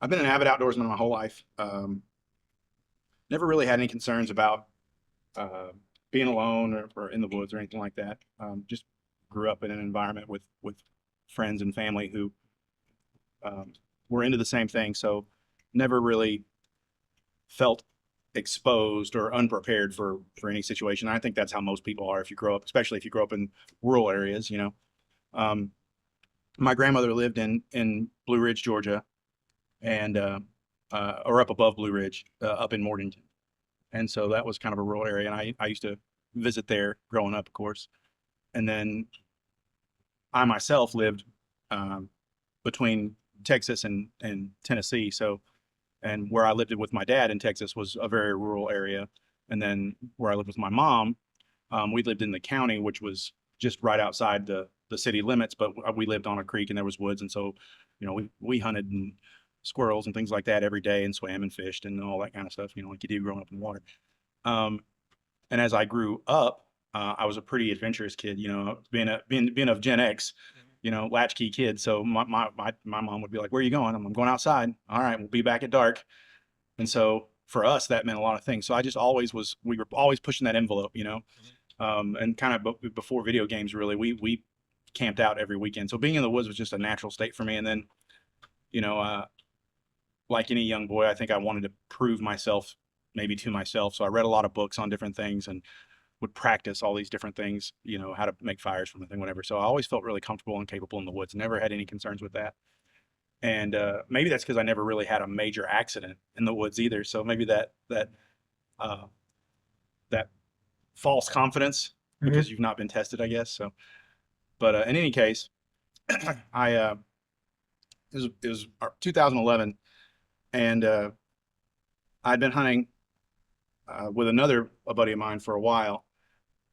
I've been an avid outdoorsman my whole life. Never really had any concerns about uh, being alone or in the woods or anything like that. Just grew up in an environment with friends and family who um, were into the same thing, so never really felt exposed or unprepared for any situation. I think that's how most people are if you grow up, especially if you grow up in rural areas. Um, my grandmother lived in Blue Ridge, Georgia, and or up above Blue Ridge, up in Morganton. And so that was kind of a rural area. And I used to visit there growing up, of course. And then I myself lived um, between Texas and Tennessee. So, and where I lived with my dad in Texas was a very rural area. And then where I lived with my mom, we lived in the county, which was just right outside the city limits, but we lived on a creek and there was woods. And so, we hunted and squirrels and things like that every day and swam and fished and all that kind of stuff, like you do growing up in the water. Um, and as I grew up, I was a pretty adventurous kid, being of Gen X, latchkey kid. So my mom would be like, "Where are you going?" I'm going outside. All right, we'll be back at dark. And so for us, that meant a lot of things. So I just always we were always pushing that envelope, and kind of before video games, really, we camped out every weekend. So being in the woods was just a natural state for me. And then, you know, uh, like any young boy, I think I wanted to prove myself maybe to myself. So I read a lot of books on different things and would practice all these different things, how to make fires from the thing, whatever. So I always felt really comfortable and capable in the woods. Never had any concerns with that. And maybe that's because I never really had a major accident in the woods either. So maybe uh, that false confidence Hmm. because you've not been tested, I guess. So, but in any case, I it was 2011, and I'd been hunting with another a buddy of mine for a while,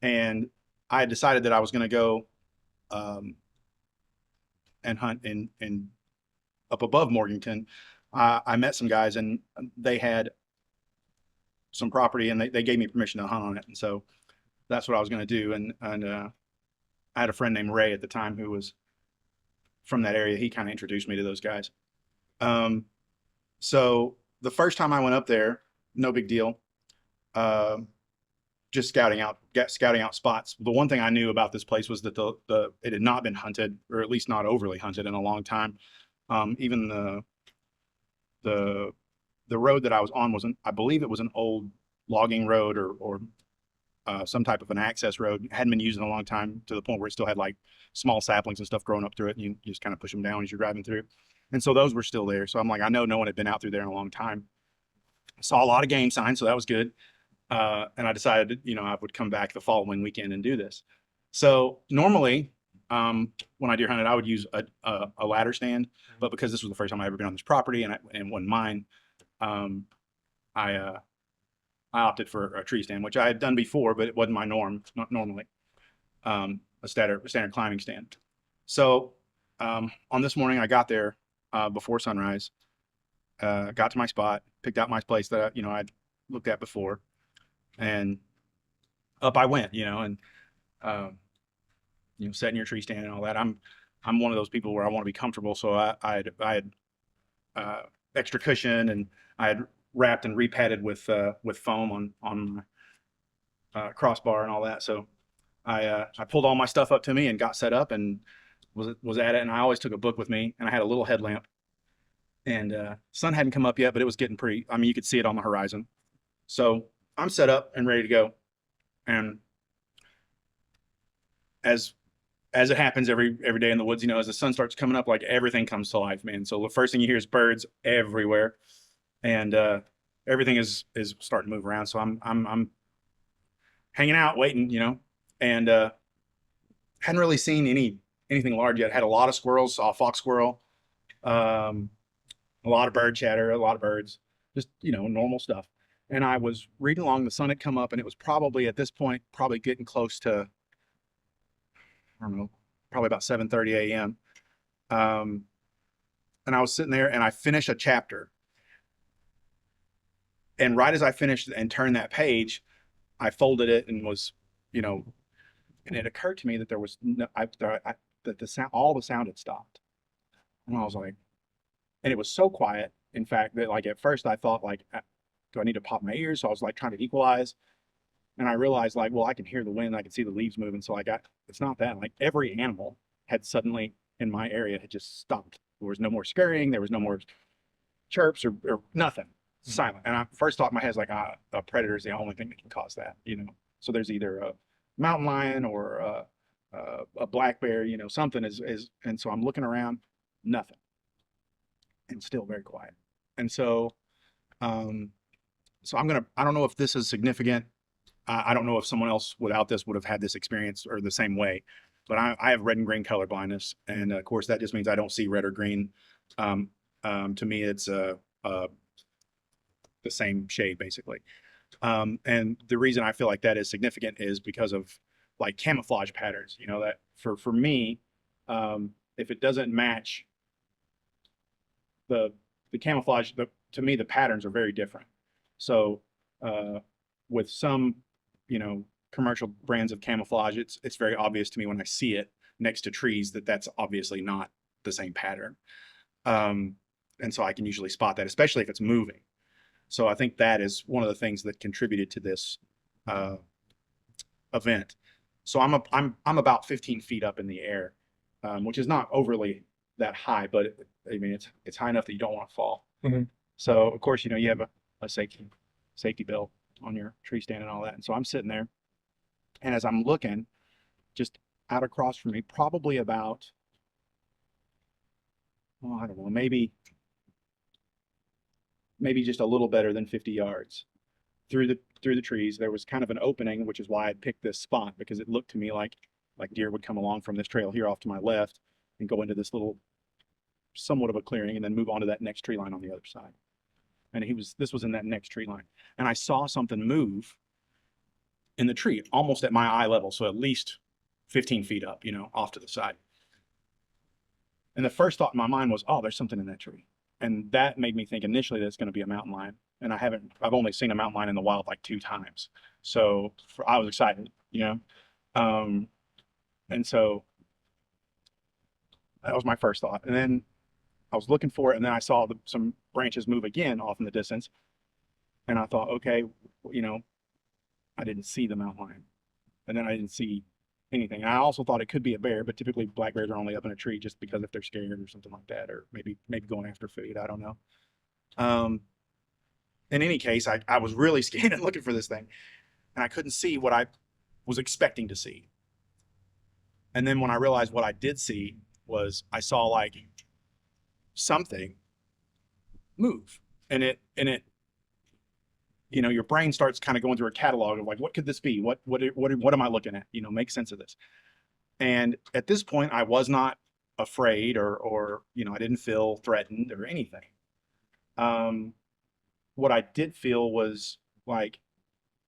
and I had decided that I was going to go um, and hunt in up above Morganton. I met some guys, and they had some property, and they gave me permission to hunt on it, and so that's what I was going to do. And I had a friend named Ray at the time who was from that area. He kind of introduced me to those guys. Um, so the first time I went up there, no big deal. Uh, just scouting out spots. The one thing I knew about this place was that the it had not been hunted, or at least not overly hunted in a long time. Even the the road that I was on wasn't. I believe it was an old logging road or some type of an access road. It hadn't been used in a long time to the point where it still had like small saplings and stuff growing up through it. And you just kind of push them down as you're driving through. And so those were still there. So I'm like, I know no one had been out through there in a long time. I saw a lot of game signs, so that was good. And I decided, I would come back the following weekend and do this. So normally, when I deer hunted, I would use a ladder stand, but because this was the first time I ever been on this property and wasn't mine, um, I I opted for a tree stand, which I had done before, but it wasn't my norm, not normally a standard climbing stand. So on this morning, I got there before sunrise, got to my spot, picked out my place that I'd looked at before, and up I went, and um, setting your tree stand and all that. I'm one of those people where I want to be comfortable, so I had uh, extra cushion, and I had wrapped and repadded with foam on my crossbar and all that. So I pulled all my stuff up to me and got set up and was at it. And I always took a book with me, and I had a little headlamp. And sun hadn't come up yet, but it was getting pretty. I mean, you could see it on the horizon. So I'm set up and ready to go. And as as it happens every day in the woods, as the sun starts coming up, like everything comes to life, man. So the first thing you hear is birds everywhere, and everything is starting to move around. So I'm hanging out, waiting, and hadn't really seen anything large yet. Had a lot of squirrels, saw a fox squirrel, um, a lot of bird chatter, a lot of birds, just normal stuff. And I was reading along. The sun had come up, and it was probably at this point probably getting close to, I don't know, probably about 7:30 a.m. Um, and I was sitting there, and I finished a chapter. And right as I finished and turned that page, I folded it and was, you know, and it occurred to me that there was no, that the sound, all the sound had stopped. And I was like, and it was so quiet. in fact, that like at first I thought like, do I need to pop my ears? So I was like trying to equalize, and I realized like, well, I can hear the wind, I can see the leaves moving. So I got, it's not that. Like every animal had suddenly in my area had just stopped. There was no more scurrying. There was no more chirps or nothing. Silent. And I first thought in my head is like, a predator is the only thing that can cause that, you know. So there's either a mountain lion or a black bear, you know, something is. And so I'm looking around, nothing, and still very quiet. And so, um, so I don't know if this is significant. I don't know if someone else without this would have had this experience or the same way, but I have red and green color blindness, and of course that just means I don't see red or green. Um, to me, it's the same shade basically. And the reason I feel like that is significant is because of like camouflage patterns. You know, that for me, if it doesn't match the camouflage, to me the patterns are very different. So with some, you know, commercial brands of camouflage, it's very obvious to me when I see it next to trees that that's obviously not the same pattern. And so I can usually spot that, especially if it's moving. So I think that is one of the things that contributed to this event. So I'm about 15 feet up in the air, which is not overly that high, but I mean it's high enough that you don't want to fall. Mm-hmm. So of course, you know, you have a safety belt on your tree stand and all that. And so I'm sitting there, and as I'm looking, just out across from me, probably about, oh, I don't know, maybe just a little better than 50 yards through the trees, there was kind of an opening, which is why I picked this spot, because it looked to me like deer would come along from this trail here off to my left and go into this little somewhat of a clearing and then move on to that next tree line on the other side. And this was in that next tree line. And I saw something move in the tree almost at my eye level, so at least 15 feet up, you know, off to the side. And the first thought in my mind was, oh, there's something in that tree. And that made me think initially that it's going to be a mountain lion. And I've only seen a mountain lion in the wild like 2 times. So I was excited, you know? And so that was my first thought. And then I was looking for it, and then I saw some branches move again off in the distance. And I thought, okay, you know, I didn't see the mountain lion. And then I didn't see anything. And I also thought it could be a bear, but typically black bears are only up in a tree just because if they're scared or something like that, or maybe going after food. I don't know. In any case, I was really scanning looking for this thing, and I couldn't see what I was expecting to see. And then when I realized what I did see was I saw like something move, and it, you know, your brain starts kind of going through a catalog of like, what could this be? What am I looking at? You know, make sense of this. And at this point, I was not afraid or you know, I didn't feel threatened or anything. What I did feel was like,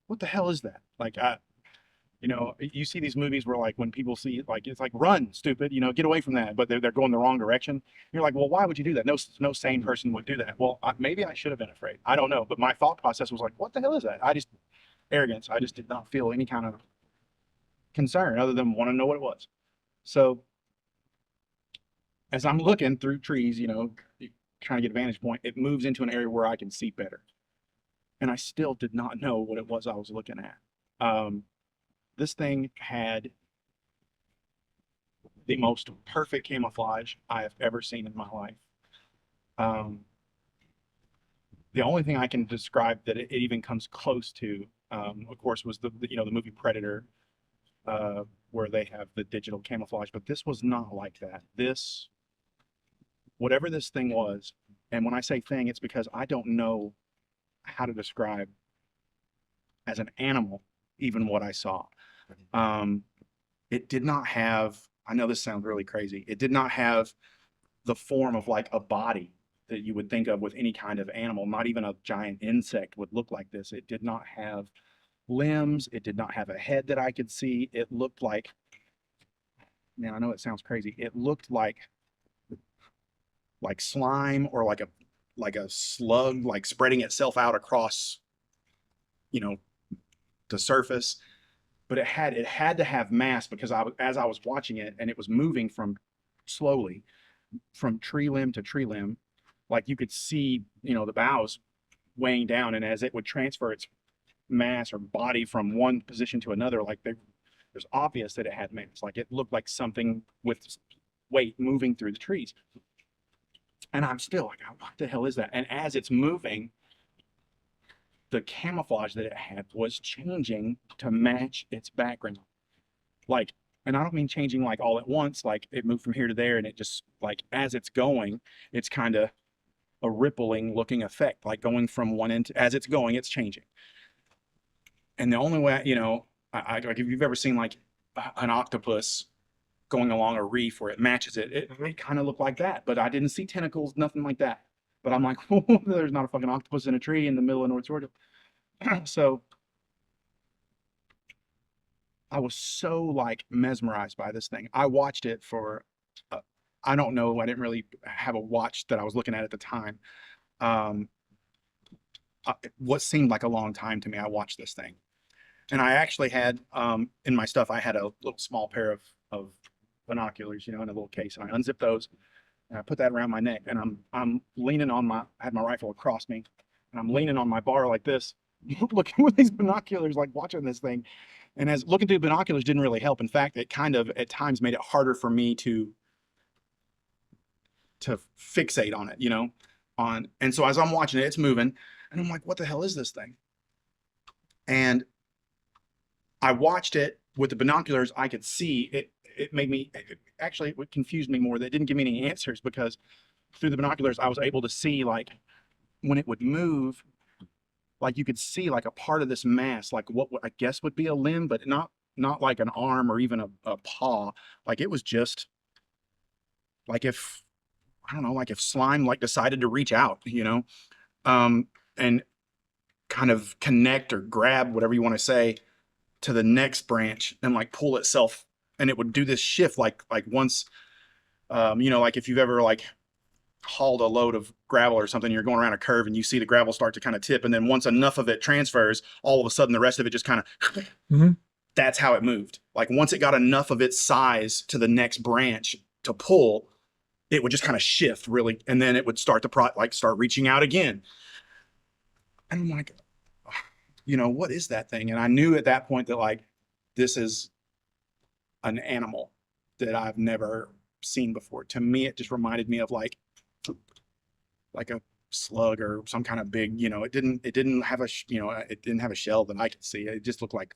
what the hell is that? Like, you know, you see these movies where like when people see like it's like run, stupid, you know, get away from that, but they're going the wrong direction. You're like, well, why would you do that? No sane person would do that. Well, maybe I should have been afraid. I don't know, but my thought process was like, what the hell is that? Arrogance. I just did not feel any kind of concern other than want to know what it was. So as I'm looking through trees, you know, trying to get a vantage point, it moves into an area where I can see better. And I still did not know what it was I was looking at. This thing had the most perfect camouflage I have ever seen in my life. The only thing I can describe that it even comes close to, of course, was the you know, the movie Predator, where they have the digital camouflage, but this was not like that. Whatever this thing was, and when I say thing, it's because I don't know how to describe as an animal even what I saw. It did not have, I know this sounds really crazy, it did not have the form of like a body that you would think of with any kind of animal. Not even a giant insect would look like this. It did not have limbs. It did not have a head that I could see. It looked like, man, I know it sounds crazy. It looked like slime, or like a slug, like spreading itself out across, you know, the surface. But it had to have mass, because as I was watching it, and it was moving slowly from tree limb to tree limb, like you could see, the bows weighing down, and as it would transfer its mass or body from one position to another, like there's obvious that it had mass. Like it looked like something with weight moving through the trees. And I'm still like, what the hell is that? And as it's moving, the camouflage that it had was changing to match its background. Like, and I don't mean changing like all at once, like it moved from here to there, and it just like as it's going, it's kind of a rippling looking effect, like going from one end to, as it's going, it's changing. And the only way, like if you've ever seen like an octopus going along a reef where it matches it kind of looked like that, but I didn't see tentacles, nothing like that. But I'm like, there's not a fucking octopus in a tree in the middle of North Georgia. So I was so like mesmerized by this thing. I watched it for, I don't know, I didn't really have a watch that I was looking at the time. Um, what seemed like a long time to me, I watched this thing. And I actually had, in my stuff, I had a little small pair of binoculars, in a little case. And I unzipped those and I put that around my neck. And I'm leaning on I had my rifle across me, and I'm leaning on my bar like this, looking with these binoculars, like watching this thing. And as looking through the binoculars didn't really help. In fact, it kind of at times made it harder for me to fixate on it, and so as I'm watching it, it's moving, and I'm like, what the hell is this thing? And I watched it with the binoculars. I could see it. It made me, actually, it confused me more. That didn't give me any answers, because through the binoculars, I was able to see, like, when it would move, like you could see like a part of this mass, like what I guess would be a limb, but not like an arm or even a paw. Like it was just like if, I don't know, like if slime like decided to reach out, and kind of connect or grab, whatever you want to say, to the next branch and like pull itself, and it would do this shift like once, like if you've ever like hauled a load of gravel or something, you're going around a curve and you see the gravel start to kind of tip, and then once enough of it transfers, all of a sudden the rest of it just kind of that's how it moved. Like once it got enough of its size to the next branch to pull, it would just kind of shift really, and then it would start to start reaching out again. And I'm like, what is that thing? And I knew at that point that like this is an animal that I've never seen before. To me, it just reminded me of like a slug or some kind of big, it didn't have it didn't have a shell that I could see. It just looked like,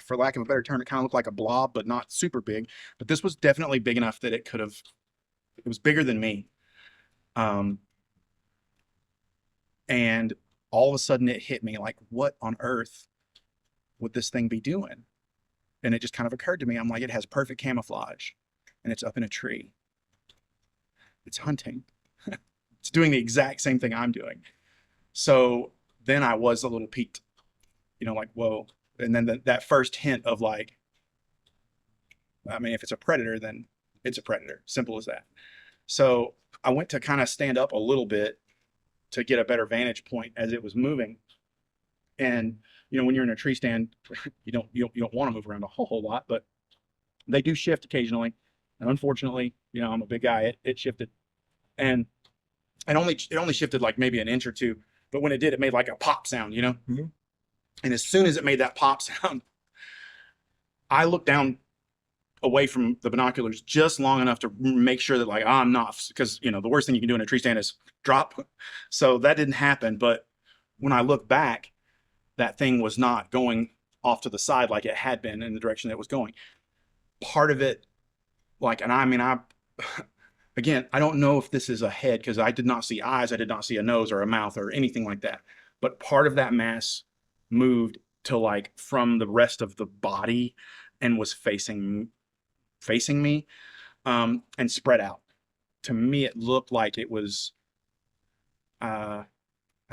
for lack of a better term, it kind of looked like a blob, but not super big. But this was definitely big enough that it was bigger than me. And all of a sudden it hit me like, what on earth would this thing be doing? And it just kind of occurred to me. I'm like, it has perfect camouflage and it's up in a tree. It's hunting. It's doing the exact same thing I'm doing. So then I was a little piqued, like, whoa. And then that first hint of like, I mean, if it's a predator, then it's a predator. Simple as that. So I went to kind of stand up a little bit to get a better vantage point as it was moving. And, when you're in a tree stand, you don't want to move around a whole lot, but they do shift occasionally. And unfortunately, I'm a big guy. It shifted. And it only shifted like maybe an inch or two, but when it did, it made like a pop sound, And as soon as it made that pop sound, I looked down away from the binoculars just long enough to make sure that like I'm not, because the worst thing you can do in a tree stand is drop. So that didn't happen. But when I look back, that thing was not going off to the side like it had been in the direction that it was going. Part of it, like, and I mean, again, I don't know if this is a head because I did not see eyes. I did not see a nose or a mouth or anything like that. But part of that mass moved to like from the rest of the body and was facing me, and spread out. To me, it looked like it was, I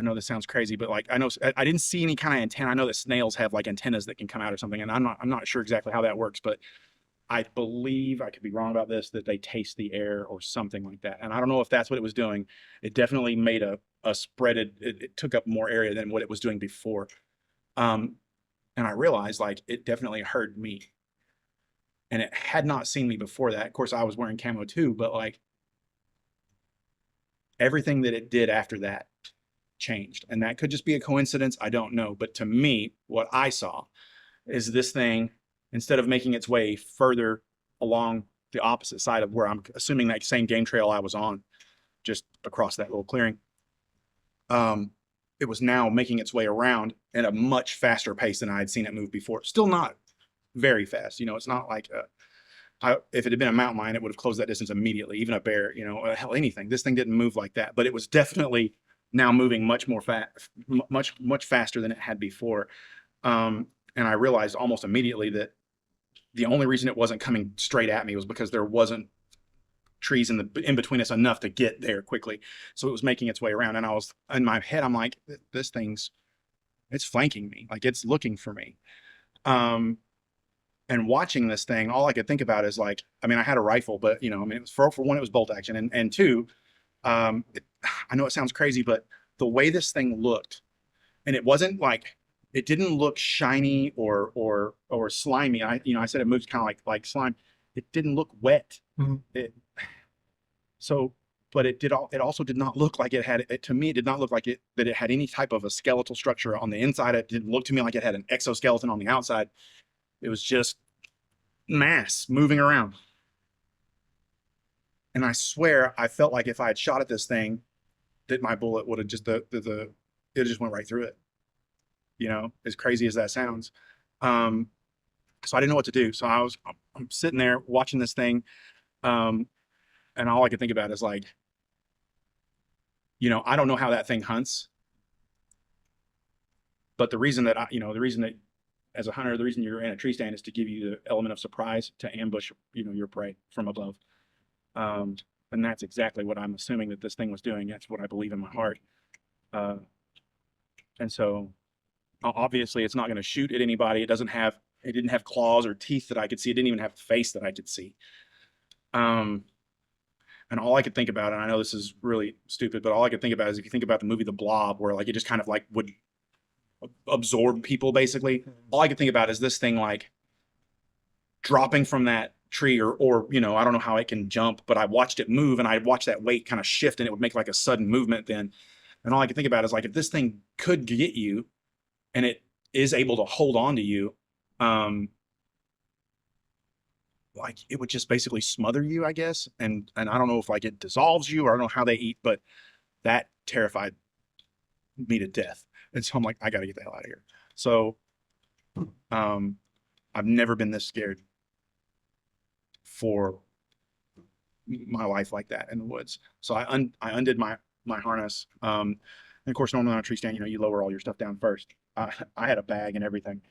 know this sounds crazy, but like I didn't see any kind of antenna. I know that snails have like antennas that can come out or something, and I'm not sure exactly how that works, but I believe, I could be wrong about this, that they taste the air or something like that. And I don't know if that's what it was doing. It definitely made a spreaded, it took up more area than what it was doing before. And I realized like it definitely heard me. And it had not seen me before that. Of course, I was wearing camo too, but like everything that it did after that changed. And that could just be a coincidence. I don't know. But to me, what I saw is this thing, instead of making its way further along the opposite side of where I'm assuming that same game trail I was on, just across that little clearing, it was now making its way around at a much faster pace than I had seen it move before. Still not very fast. You know, it's not like if it had been a mountain lion, it would have closed that distance immediately. Even a bear, you know, hell, anything. This thing didn't move like that, but it was definitely now moving much more much faster than it had before. And I realized almost immediately that the only reason it wasn't coming straight at me was because there wasn't trees in between us enough to get there quickly. So it was making its way around, and I was in my head, I'm like, this thing's, it's flanking me, like it's looking for me. And watching this thing, all I could think about is like, I mean, I had a rifle, but you know, I mean, it was for one, it was bolt action, and two, I know it sounds crazy, but the way this thing looked, and it wasn't like, it didn't look shiny or slimy. I said it moves kind of like slime. It didn't look wet. But it also did not look like it had, to me, it did not look like that it had any type of a skeletal structure on the inside. It didn't look to me like it had an exoskeleton on the outside. It was just mass moving around. And I swear, I felt like if I had shot at this thing, that my bullet would have just, it just went right through it. You know, as crazy as that sounds. So I didn't know what to do. So I'm sitting there watching this thing. And all I could think about is like, you know, I don't know how that thing hunts, but the reason that as a hunter, the reason you're in a tree stand is to give you the element of surprise, to ambush, you know, your prey from above. And that's exactly what I'm assuming that this thing was doing. That's what I believe in my heart. And so obviously it's not going to shoot at anybody. It didn't have claws or teeth that I could see. It didn't even have a face that I could see. And all I could think about, and I know this is really stupid, but all I could think about is if you think about the movie The Blob, where like it just kind of like would absorb people basically. All I could think about is this thing like dropping from that tree or you know, I don't know how it can jump, but I watched it move and I watched that weight kind of shift and it would make like a sudden movement then. And all I could think about is like, if this thing could get you and it is able to hold on to you, like it would just basically smother you, I guess. And I don't know if like it dissolves you, or I don't know how they eat, but that terrified me to death. And so I'm like, I got to get the hell out of here. So I've never been this scared for my life like that in the woods. So I undid my harness. And of course, normally on a tree stand, you know, you lower all your stuff down first. I had a bag and everything.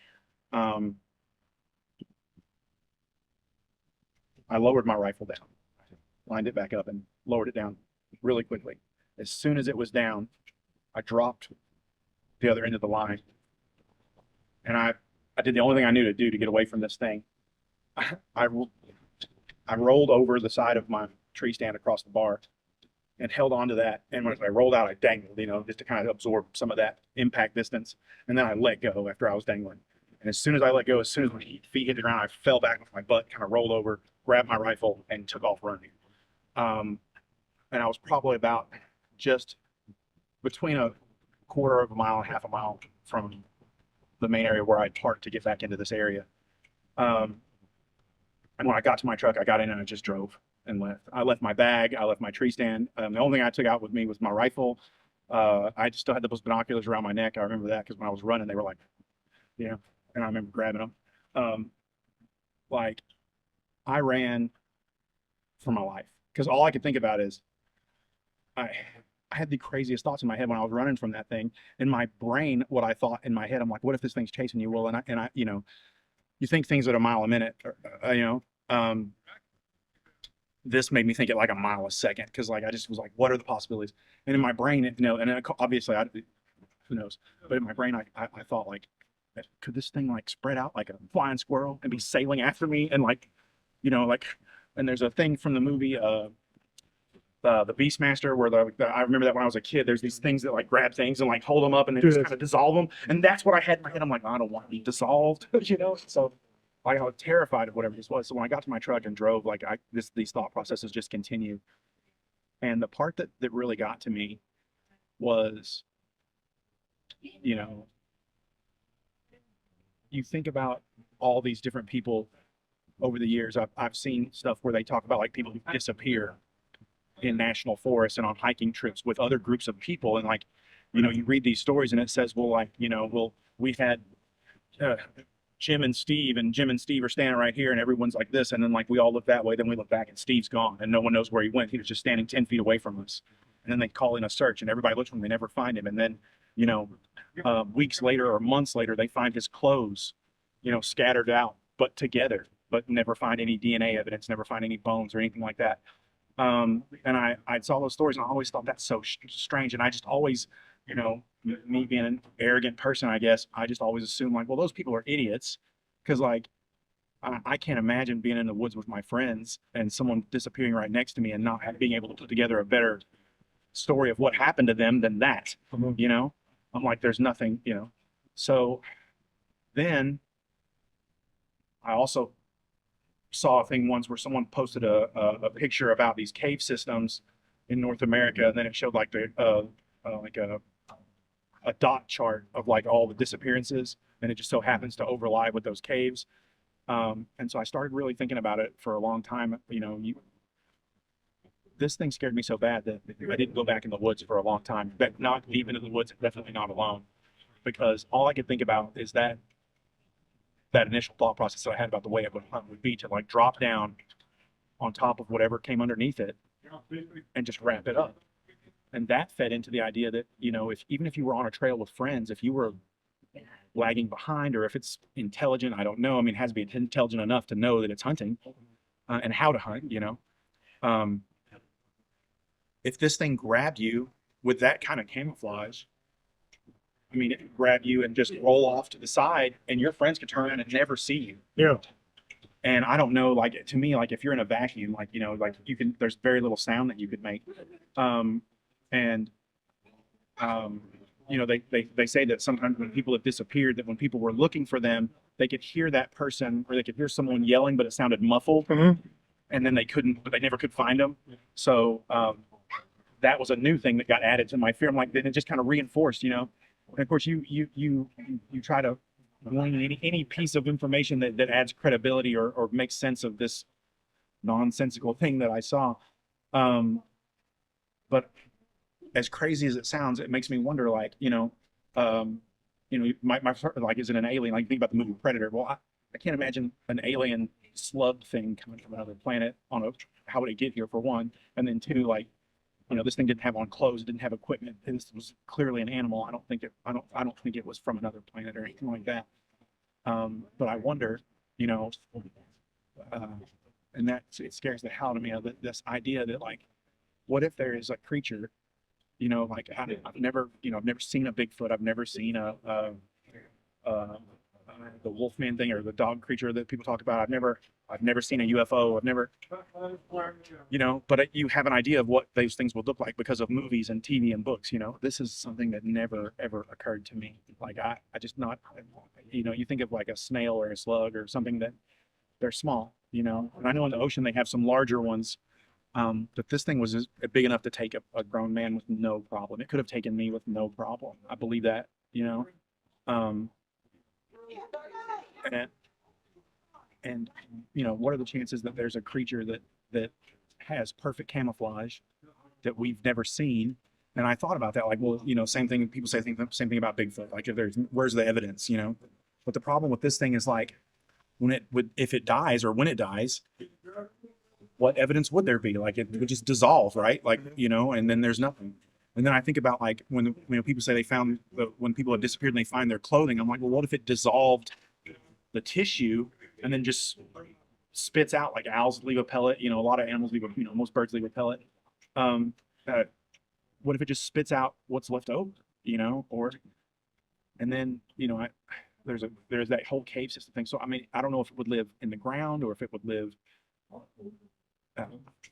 I lowered my rifle down, lined it back up, and lowered it down really quickly. As soon as it was down, I dropped the other end of the line, and I did the only thing I knew to do to get away from this thing. I rolled over the side of my tree stand across the bar and held onto that. And when I rolled out, I dangled, you know, just to kind of absorb some of that impact distance. And then I let go after I was dangling. And as soon as I let go, as soon as my feet hit the ground, I fell back with my butt, kind of rolled over, grabbed my rifle, and took off running. And I was probably about just between a quarter of a mile and half a mile from the main area where I'd parked to get back into this area. And when I got to my truck, I got in and I just drove and left. I left my bag. I left my tree stand. The only thing I took out with me was my rifle. I still had those binoculars around my neck. I remember that because when I was running, they were like, you know, and I remember grabbing them. Like I ran for my life because all I could think about is I had the craziest thoughts in my head when I was running from that thing. In my brain, what I thought in my head, I'm like, what if this thing's chasing you? Well, and I, you know, you think things at a mile a minute, you know, this made me think it like a mile a second. Cause like, I just was like, what are the possibilities? And in my brain, you know, and obviously who knows, but in my brain, I thought like, could this thing like spread out like a flying squirrel and be sailing after me? And like, you know, like, and there's a thing from the movie, the Beastmaster where I remember that when I was a kid, there's these things that like grab things and like hold them up and then just kind of dissolve them. And that's what I had in my head. I'm like, I don't want to be dissolved, you know? So like I was terrified of whatever this was. So when I got to my truck and drove, like these thought processes just continue. And the part that really got to me was, you know, you think about all these different people over the years. I've seen stuff where they talk about like people who disappear in national forests and on hiking trips with other groups of people. And like, you read these stories and it says, well, like, well, we had uh, Jim and Steve are standing right here and everyone's like this. And then like, we all look that way. Then we look back and Steve's gone and no one knows where he went. He was just standing 10 feet away from us. And then they call in a search and everybody looks for him. They never find him. And then, weeks later or months later, they find his clothes, scattered out, but together, but never find any DNA evidence, never find any bones or anything like that. And I saw those stories and I always thought that's so strange. And I just always, me being an arrogant person, I guess, I just always assume like, well, those people are idiots. Cause like, I can't imagine being in the woods with my friends and someone disappearing right next to me and not being able to put together a better story of what happened to them than that, I'm like, there's nothing, So then I also saw a thing once where someone posted a picture about these cave systems in North America, and then it showed like like a dot chart of like all the disappearances, and it just so happens to overlap with those caves. And so I started really thinking about it for a long time. This thing scared me so bad that I didn't go back in the woods for a long time, but not deep into the woods, definitely not alone, because all I could think about is that initial thought process that I had about the way it would be to like drop down on top of whatever came underneath it and just wrap it up. And that fed into the idea that, if even if you were on a trail with friends, if you were lagging behind or if it's intelligent, I don't know. I mean, it has to be intelligent enough to know that it's hunting and how to hunt, Um, if this thing grabbed you with that kind of camouflage, I mean, it could grab you and just roll off to the side, and your friends could turn around and never see you. Yeah. And I don't know, like to me, like if you're in a vacuum, like like there's very little sound that you could make. And they say that sometimes when people have disappeared, that when people were looking for them, they could hear that person or they could hear someone yelling, but it sounded muffled, and then but they never could find them. So that was a new thing that got added to my fear. I'm like, then it just kind of reinforced, And of course, you try to glean any piece of information that adds credibility or makes sense of this nonsensical thing that I saw. But as crazy as it sounds, it makes me wonder, like, my like, is it an alien? Like, think about the movie Predator. Well, I can't imagine an alien slug thing coming from another planet how would it get here, for one, and then two, like, this thing didn't have on clothes, it didn't have equipment. This was clearly an animal. I don't think it was from another planet or anything like that. But I wonder, uh, and it scares the hell out of me, this idea that like, what if there is a creature, like I've never seen a Bigfoot, I've never seen the Wolfman thing or the dog creature that people talk about. I've never seen a UFO. I've never, but you have an idea of what those things would look like because of movies and TV and books. This is something that never ever occurred to me. Like I just not, you think of like a snail or a slug or something that they're small, and I know in the ocean they have some larger ones. But this thing was big enough to take a grown man with no problem. It could have taken me with no problem. I believe that, um, and and what are the chances that there's a creature that has perfect camouflage that we've never seen? And I thought about that, like, well, same thing, people say same thing about Bigfoot, like, where's the evidence? But the problem with this thing is, like, if it dies or when it dies, what evidence would there be? Like, it would just dissolve, right? Like, and then there's nothing. And then I think about, like, when people say when people have disappeared and they find their clothing, I'm like, well, what if it dissolved the tissue and then just spits out, like owls leave a pellet, a lot of animals leave most birds leave a pellet. Um, what if it just spits out what's left over, or, and then, there's that whole cave system thing. So, I mean, I don't know if it would live in the ground or if it would live,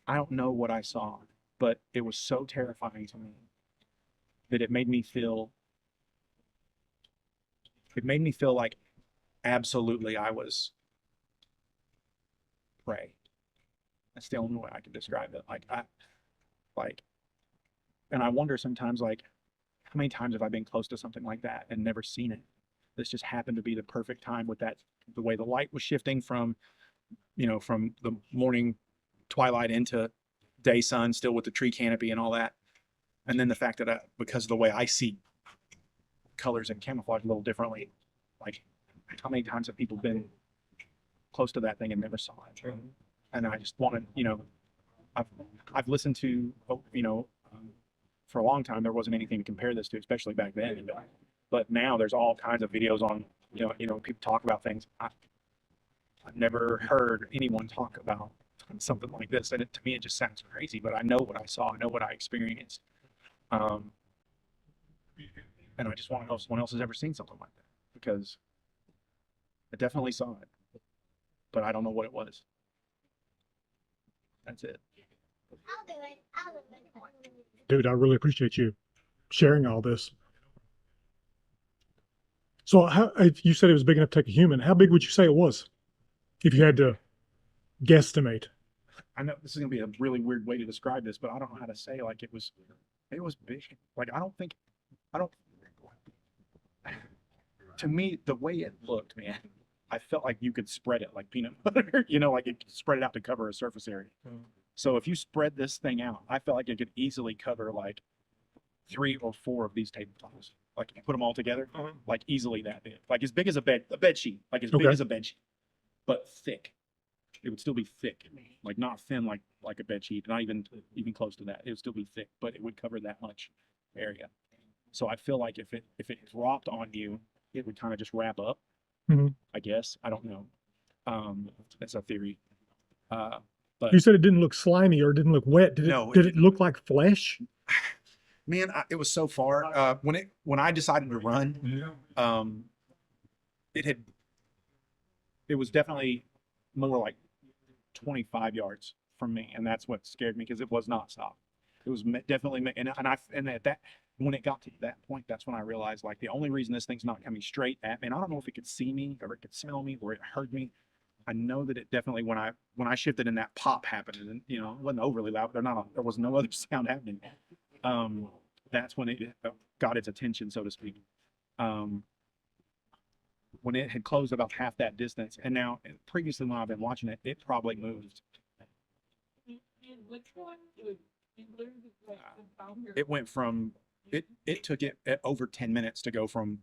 I don't know what I saw, but it was so terrifying to me that it made me feel like absolutely I was prey. That's the only way I can describe it. Like, Like, and I wonder sometimes, like, how many times have I been close to something like that and never seen it? This just happened to be the perfect time with that, the way the light was shifting from, from the morning twilight into day sun, still with the tree canopy and all that. And then the fact that because of the way I see colors and camouflage a little differently, like, how many times have people been close to that thing and never saw it? And I just wanted, I've listened to, for a long time, there wasn't anything to compare this to, especially back then. But now there's all kinds of videos on, people talk about things. I've never heard anyone talk about something like this. And to me, it just sounds crazy, but I know what I saw. I know what I experienced. And I just want to know if someone else has ever seen something like that, because I definitely saw it, but I don't know what it was. That's it. Dude, I really appreciate you sharing all this. So you said it was big enough to take a human. How big would you say it was, if you had to guesstimate? I know this is going to be a really weird way to describe this, but I don't know how to say, like, it was big. Like, to me, the way it looked, man, I felt like you could spread it like peanut butter, like it could spread it out to cover a surface area. So if you spread this thing out, I felt like it could easily cover like 3 or 4 of these tabletops. Like, if you put them all together, like easily that big, like as big as a bed sheet, like as big as a bed sheet, but thick. It would still be thick, like not thin like a bed sheet, not even close to that. It would still be thick, but it would cover that much area. So I feel like if it dropped on you, it would kind of just wrap up. I guess, I don't know. That's a theory. But you said it didn't look slimy or didn't look wet. Did it look like flesh? Man, it was so far. When I decided to run, it was definitely more like 25 yards from me, and that's what scared me, because it was not stopped. It was definitely, and at that, when it got to that point, that's when I realized, like, the only reason this thing's not coming straight at me, and I don't know if it could see me or it could smell me or it heard me. I know that it definitely, when I shifted and that pop happened, and it wasn't overly loud, but there was no other sound happening. That's when it got its attention, so to speak. When it had closed about half that distance, and now previously when I've been watching it, it probably moved. It went from it took it over 10 minutes to go from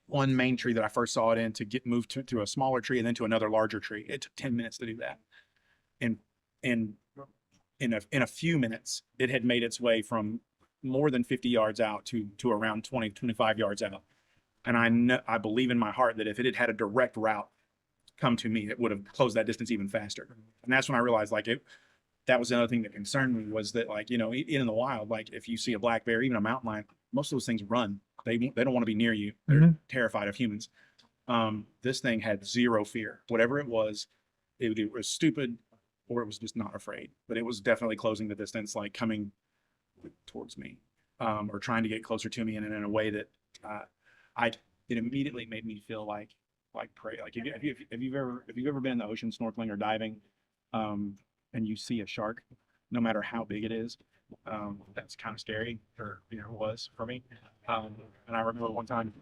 one main tree that I first saw it in to get moved to a smaller tree and then to another larger tree. It took 10 minutes to do that. And in a few minutes, it had made its way from more than 50 yards out to around 20, 25 yards out. And I believe in my heart that if it had had a direct route come to me, it would have closed that distance even faster. And that's when I realized, like, that was another thing that concerned me, was that, like, in the wild, like, if you see a black bear, even a mountain lion, most of those things run. They don't want to be near you. They're terrified of humans. This thing had zero fear. Whatever it was stupid, or it was just not afraid. But it was definitely closing the distance, like coming towards me, or trying to get closer to me, and in a way that it immediately made me feel like prey. Like, if you've ever been in the ocean snorkeling or diving, and you see a shark, no matter how big it is, that's kind of scary, or was for me. And I remember one time,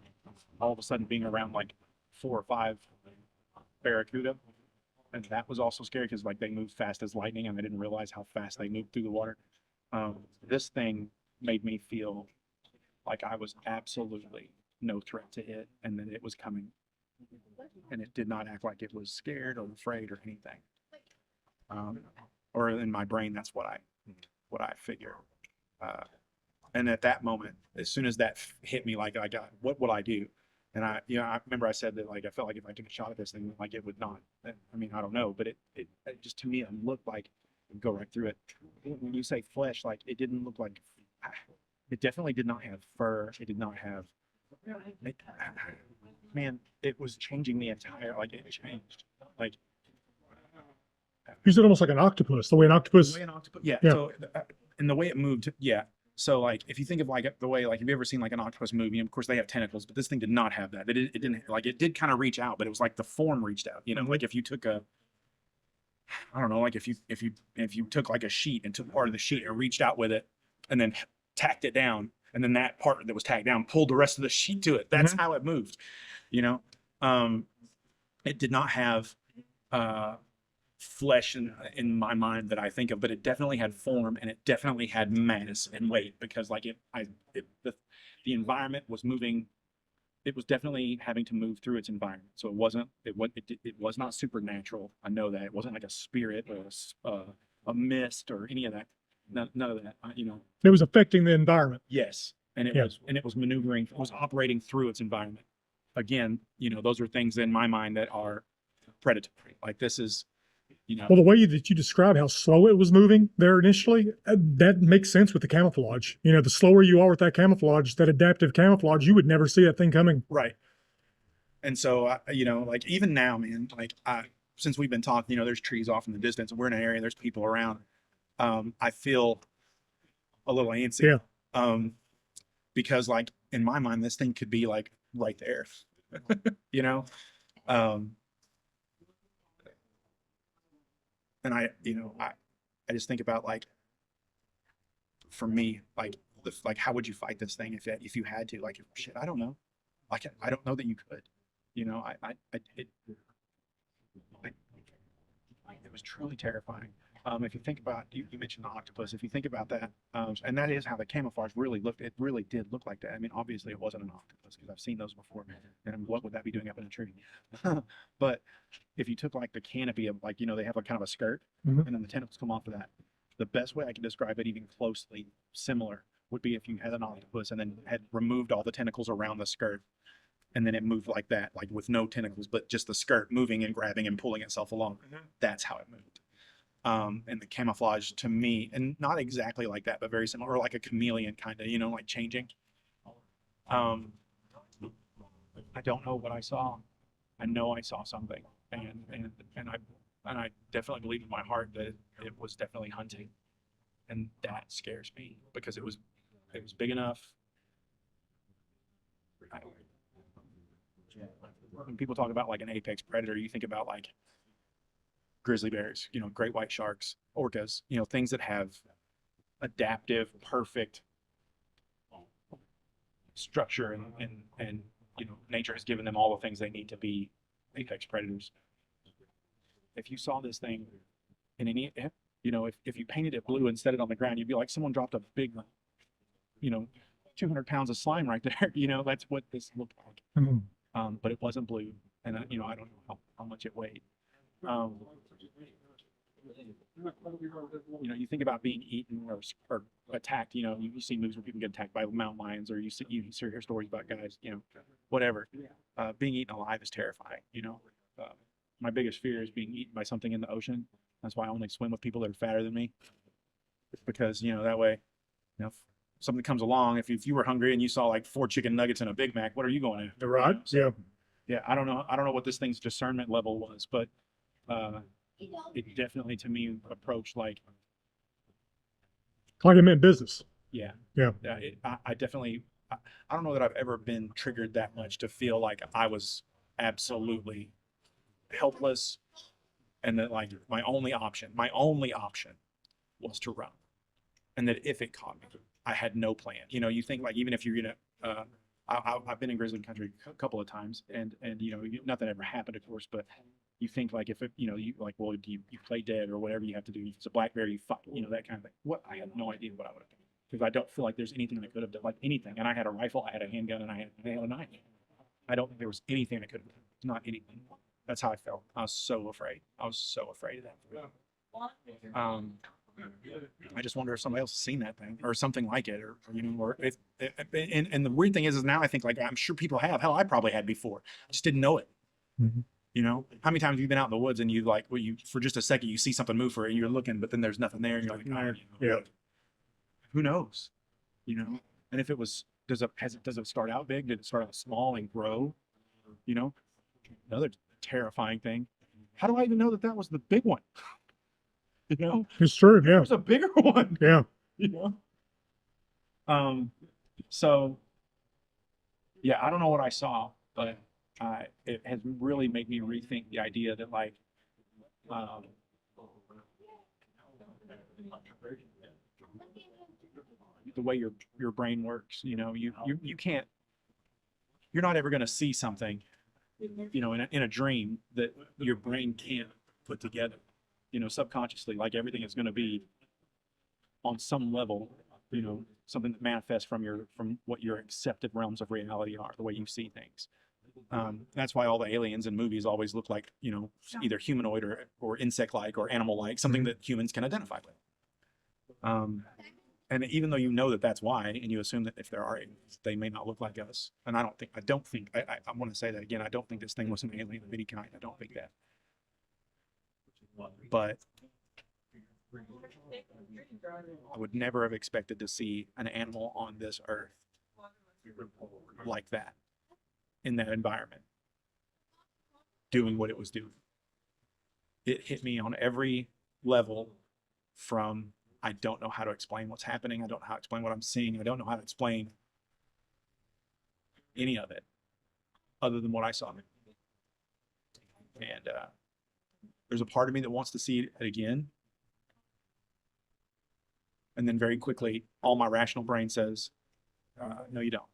all of a sudden being around like 4 or 5 barracuda, and that was also scary, because, like, they moved fast as lightning, and I didn't realize how fast they moved through the water. This thing made me feel like I was absolutely no threat to it, and that it was coming, and it did not act like it was scared or afraid or anything. Or in my brain, that's what I figure. And at that moment, as soon as that hit me, like, what would I do? And I remember I said that, like, I felt like if I took a shot at this thing, like, it would not. I mean, I don't know, but it just, to me, it looked like it would go right through it. When you say flesh, like, it didn't look like. It definitely did not have fur. It did not have. Man, it was changing the entire. Like, it changed. Like. You said almost like an octopus. The way an octopus. Yeah. So, and the way it moved. Yeah. So, like, if you think of, like, the way, like, have you ever seen, like, an octopus movie? Of course, they have tentacles, but this thing did not have that. It didn't, like, it did kind of reach out, but it was like the form reached out. Like, if you took I don't know, like if you took like a sheet and took part of the sheet and reached out with it and then tacked it down, and then that part that was tacked down pulled the rest of the sheet to it. That's how it moved, you know. Um, it did not have uh, flesh in my mind that I think of, but it definitely had form and it definitely had mass and weight because like the environment was moving. It was definitely having to move through its environment. So it was not supernatural. I know that it wasn't like a spirit or a mist or any of that. None of that. You know. It was affecting the environment. Yes, and Yeah. it was maneuvering. It was operating through its environment. Again, you know, those are things in my mind that are predatory. Like this is, you know. Well, the way that you describe how slow it was moving there initially, that makes sense with the camouflage. You know, the slower you are with that camouflage, that adaptive camouflage, you would never see that thing coming. Right. And so, you know, like even now, man, like since we've been talking, you know, there's trees off in the distance and we're in an area, there's people around. I feel a little antsy. Yeah. Because like in my mind, this thing could be like right there, you know? And you know, I just think about like, for me, like, how would you fight this thing if you had to? Like, shit, I don't know. Like, I don't know that you could. You know, it was truly terrifying. If you think about, you mentioned the octopus. If you think about that, and that is how the camouflage really looked. It really did look like that. I mean, obviously it wasn't an octopus because I've seen those before. And what would that be doing up in a tree? But if you took like the canopy of like, you know, they have like kind of a skirt, and then the tentacles come off of that. The best way I can describe it, even closely similar, would be if you had an octopus and then had removed all the tentacles around the skirt, and then it moved like that, like with no tentacles, but just the skirt moving and grabbing and pulling itself along. That's how it moved. And the camouflage to me, and not exactly like that, but very similar, or like a chameleon kind of, you know, like changing. I don't know what I saw. I know I saw something, and I definitely believe in my heart that it was definitely hunting, and that scares me because it was big enough. When people talk about like an apex predator, you think about like grizzly bears, you know, great white sharks, orcas, you know, things that have adaptive, perfect structure and you know, nature has given them all the things they need to be apex predators. If you saw this thing in any, you know, if you painted it blue and set it on the ground, you'd be like, someone dropped a big, you know, 200 pounds of slime right there. You know, that's what this looked like. But it wasn't blue, and you know, I don't know how much it weighed. You know, you think about being eaten or attacked. You know, you see movies where people get attacked by mountain lions, or you hear stories about guys, you know, whatever. Being eaten alive is terrifying. You know, my biggest fear is being eaten by something in the ocean. That's why I only swim with people that are fatter than me, because you know that way, you know, if something comes along, if you were hungry and you saw like 4 chicken nuggets and a Big Mac, what are you going to? Right. Yeah. Yeah, I don't know what this thing's discernment level was, but it definitely to me approached like it meant business. yeah. Yeah. I definitely I don't know that I've ever been triggered that much to feel like I was absolutely helpless, and that like my only option was to run, and that if it caught me, I had no plan. You know, you think like even if you're gonna I've been in grizzly country a couple of times, and you know, nothing ever happened, of course, but you think like if it, you know, you like, well, do you play dead or whatever you have to do? If it's a black bear, you fight, you know, that kind of thing. What I had no idea what I would have done, because I don't feel like there's anything that could have done, like anything. And I had a rifle, I had a handgun, and I had a knife. I don't think there was anything that could have done. Not anything. That's how I felt. I was so afraid. I was so afraid of that. I just wonder if somebody else has seen that thing or something like it, or you know, or if. And the weird thing is now I think like I'm sure people have. Hell, I probably had before. I just didn't know it. You know, how many times have you been out in the woods and you like, well, you for just a second you see something move for it and you're looking, but then there's nothing there and you're like, oh, you know, who knows? You know, and if it was, does it start out big? Did it start out small and grow? You know, another terrifying thing. How do I even know that that was the big one? You know, it's true. Yeah, there's a bigger one. Yeah. You know. So yeah, I don't know what I saw, but it has really made me rethink the idea that like the way your brain works. You know, you can't, you're not ever going to see something, you know, in a dream that your brain can't put together, you know, subconsciously. Like everything is going to be on some level, you know, something that manifests from what your accepted realms of reality are, the way you see things. That's why all the aliens in movies always look like, you know, either humanoid or insect-like or animal-like, something that humans can identify with. And even though you know that that's why, and you assume that if there are aliens, they may not look like us. And I want to say that again. I don't think this thing was an alien of any kind. I don't think that. But I would never have expected to see an animal on this earth like that, in that environment, doing what it was doing. It hit me on every level from, I don't know how to explain what's happening. I don't know how to explain what I'm seeing. I don't know how to explain any of it other than what I saw. And there's a part of me that wants to see it again. And then very quickly, all my rational brain says, no, you don't.